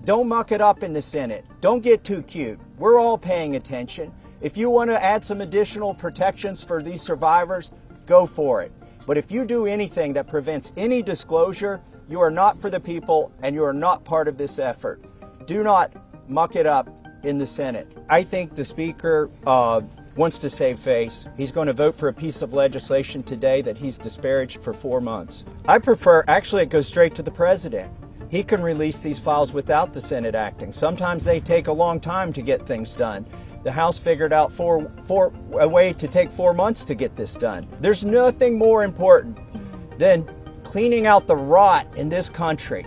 don't muck it up in the Senate. Don't get too cute. We're all paying attention. If you want to add some additional protections for these survivors, go for it. But if you do anything that prevents any disclosure, you are not for the people and you are not part of this effort. Do not muck it up in the Senate. I think the Speaker wants to save face. He's going to vote for a piece of legislation today that he's disparaged for 4 months. I prefer, actually, it goes straight to the President. He can release these files without the Senate acting. Sometimes they take a long time to get things done. The House figured out a way to take 4 months to get this done. There's nothing more important than cleaning out the rot in this country.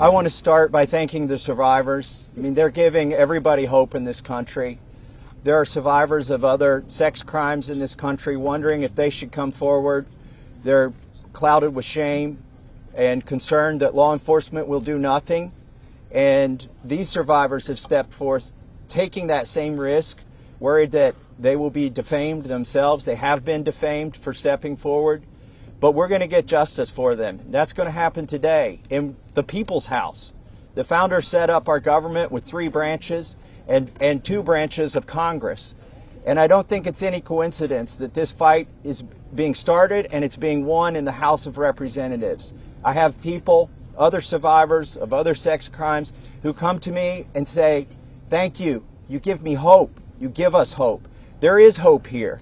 I want to start by thanking the survivors. I mean, they're giving everybody hope in this country. There are survivors of other sex crimes in this country wondering if they should come forward. They're clouded with shame and concerned that law enforcement will do nothing. And these survivors have stepped forth, taking that same risk, worried that they will be defamed themselves. They have been defamed for stepping forward. But we're going to get justice for them. That's going to happen today in the People's House. The founders set up our government with 3 branches and 2 branches of Congress. And I don't think it's any coincidence that this fight is being started and it's being won in the House of Representatives. I have people, other survivors of other sex crimes, who come to me and say, thank you. You give me hope. You give us hope. There is hope here.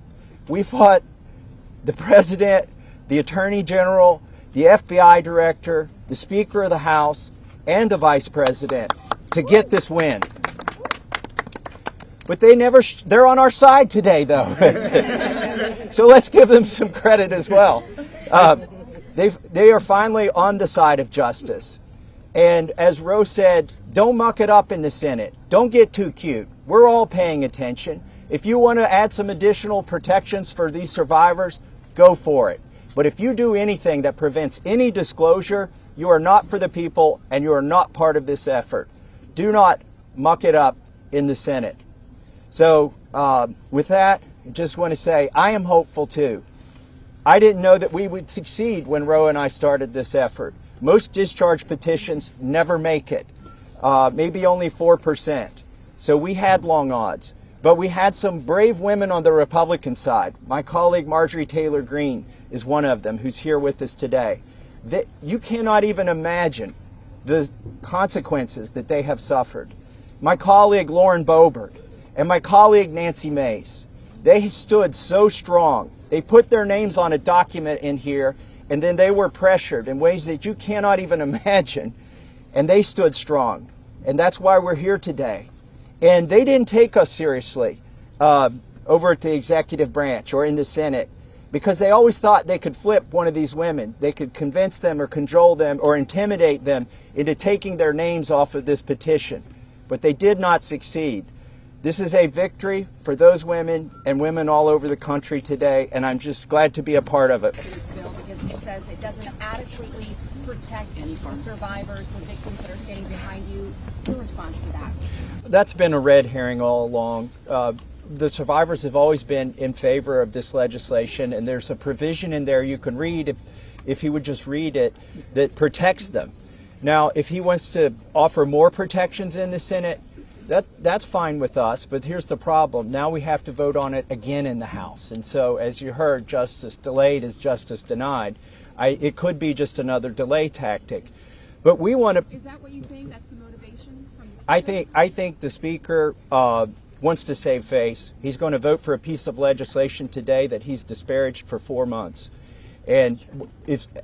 We fought the President, the Attorney General, the FBI Director, the Speaker of the House, and the Vice President to get this win. But they're on our side today, though. So let's give them some credit as well. They are finally on the side of justice. And as Rose said, don't muck it up in the Senate. Don't get too cute. We're all paying attention. If you want to add some additional protections for these survivors, go for it. But if you do anything that prevents any disclosure, you are not for the people and you are not part of this effort. Do not muck it up in the Senate. So with that, I just want to say I am hopeful too. I didn't know that we would succeed when Roe and I started this effort. Most discharge petitions never make it, maybe only 4%. So we had long odds. But we had some brave women on the Republican side. My colleague Marjorie Taylor Greene is one of them who's here with us today. You cannot even imagine the consequences that they have suffered. My colleague Lauren Boebert and my colleague Nancy Mace, they stood so strong. They put their names on a document in here, and then they were pressured in ways that you cannot even imagine, and they stood strong. And that's why we're here today. And they didn't take us seriously over at the executive branch or in the Senate, because they always thought they could flip one of these women. They could convince them or cajole them or intimidate them into taking their names off of this petition. But they did not succeed. This is a victory for those women and women all over the country today, and I'm just glad to be a part of it. This bill, because it says it doesn't adequately protect the survivors, the victims that are standing behind you. Your response to that? That's been a red herring all along. The survivors have always been in favor of this legislation, and there's a provision in there you can read, if you would just read it, that protects them. Now, if he wants to offer more protections in the Senate, that's fine with us, but here's the problem. Now we have to vote on it again in the House. And so, as you heard, justice delayed is justice denied. It could be just another delay tactic. But we want to... Is that what you think? That's the motivation from the Speaker? I think the Speaker wants to save face. He's going to vote for a piece of legislation today that he's disparaged for 4 months. And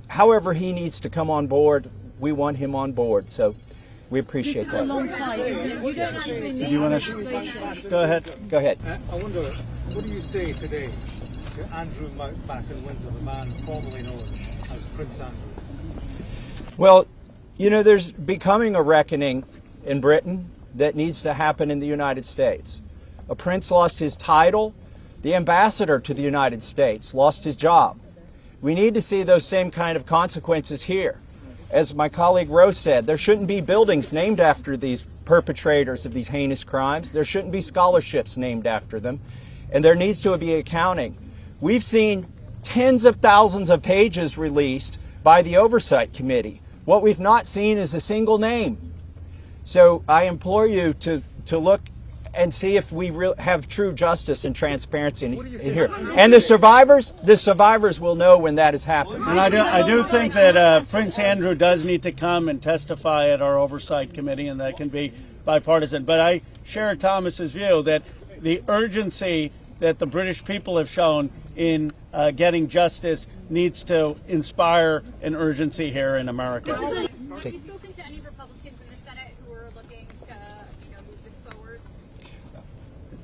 however he needs to come on board, we want him on board. So we appreciate that. You want to go ahead? Go ahead. I wonder, what do you say today to Andrew Mountbatten Windsor, the man formerly known as Prince Andrew? Well, you know, there's becoming a reckoning in Britain that needs to happen in the United States. A prince lost his title. The ambassador to the United States lost his job. We need to see those same kind of consequences here. As my colleague Rose said, there shouldn't be buildings named after these perpetrators of these heinous crimes. There shouldn't be scholarships named after them. And there needs to be accounting We've seen tens of thousands of pages released by the Oversight Committee. What we've not seen is a single name. So I implore you to look and see if we have true justice and transparency in here. And the survivors will know when that has happened. And I do think that Prince Andrew does need to come and testify at our Oversight Committee, and that can be bipartisan. But I share Thomas's view that the urgency that the British people have shown in getting justice needs to inspire an urgency here in America. Have you spoken to any Republicans in the Senate who are looking to, move this forward?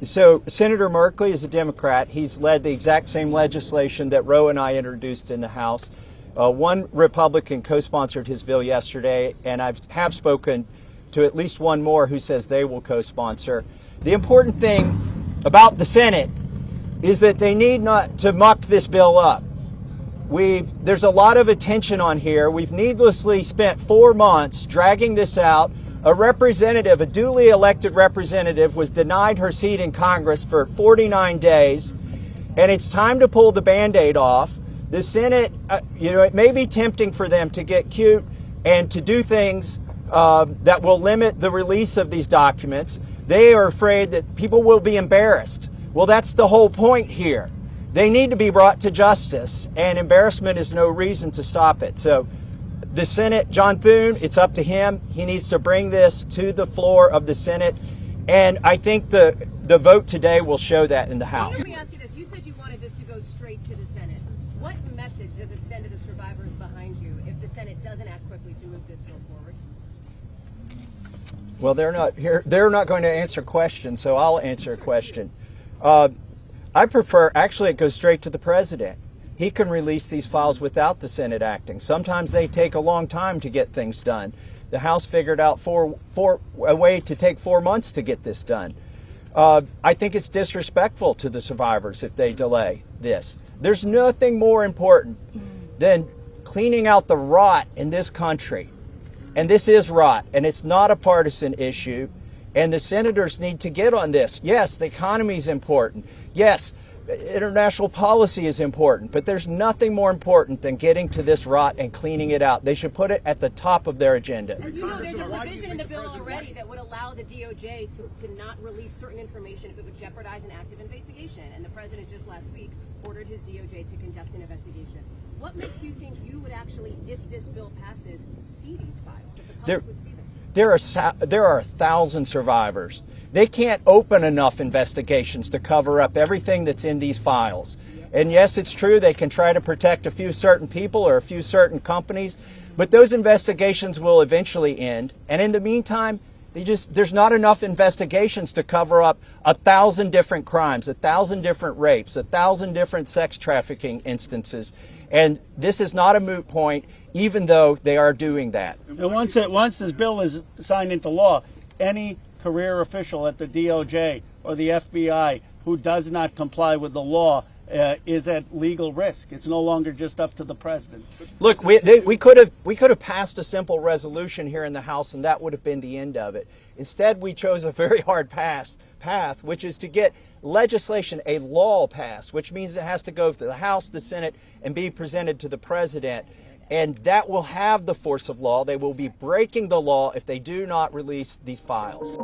So Senator Merkley is a Democrat. He's led the exact same legislation that Roe and I introduced in the House. One Republican co-sponsored his bill yesterday, and I have spoken to at least one more who says they will co-sponsor. The important thing about the Senate is that they need not to muck this bill up. There's a lot of attention on here. We've needlessly spent 4 months dragging this out. A duly elected representative, was denied her seat in Congress for 49 days, and it's time to pull the Band-Aid off. The Senate, it may be tempting for them to get cute and to do things that will limit the release of these documents. They are afraid that people will be embarrassed. Well, that's the whole point here. They need to be brought to justice, and embarrassment is no reason to stop it. So the Senate, John Thune, it's up to him. He needs to bring this to the floor of the Senate, and I think the vote today will show that in the House. Let me ask you this. You said you wanted this to go straight to the Senate. What message does it send to the survivors behind you if the Senate doesn't act quickly to move this bill forward? Well, they're not here. They're not going to answer questions, so I'll answer a question. I prefer, actually, it goes straight to the president. He can release these files without the Senate acting. Sometimes they take a long time to get things done. The House figured out a way to take 4 months to get this done. I think it's disrespectful to the survivors if they delay this. There's nothing more important than cleaning out the rot in this country. And this is rot, and it's not a partisan issue. And the senators need to get on this. Yes, the economy is important. Yes, international policy is important. But there's nothing more important than getting to this rot and cleaning it out. They should put it at the top of their agenda. As you know, there's a provision in the bill already that would allow the DOJ to not release certain information if it would jeopardize an active investigation. And the president just last week ordered his DOJ to conduct an investigation. What makes you think you would actually, if this bill passes, see these files? If the public would see them? There are 1,000 survivors. They can't open enough investigations to cover up everything that's in these files. And yes, it's true they can try to protect a few certain people or a few certain companies, but those investigations will eventually end. And in the meantime, there's not enough investigations to cover up 1,000 different crimes, 1,000 different rapes, 1,000 different sex trafficking instances. And this is not a moot point, even though they are doing that. And once this bill is signed into law, any career official at the DOJ or the FBI who does not comply with the law is at legal risk. It's no longer just up to the president. Look, we could have passed a simple resolution here in the House, and that would have been the end of it. Instead, we chose a very hard path, which is to get legislation, a law passed, which means it has to go to the House, the Senate, and be presented to the president. And that will have the force of law. They will be breaking the law if they do not release these files.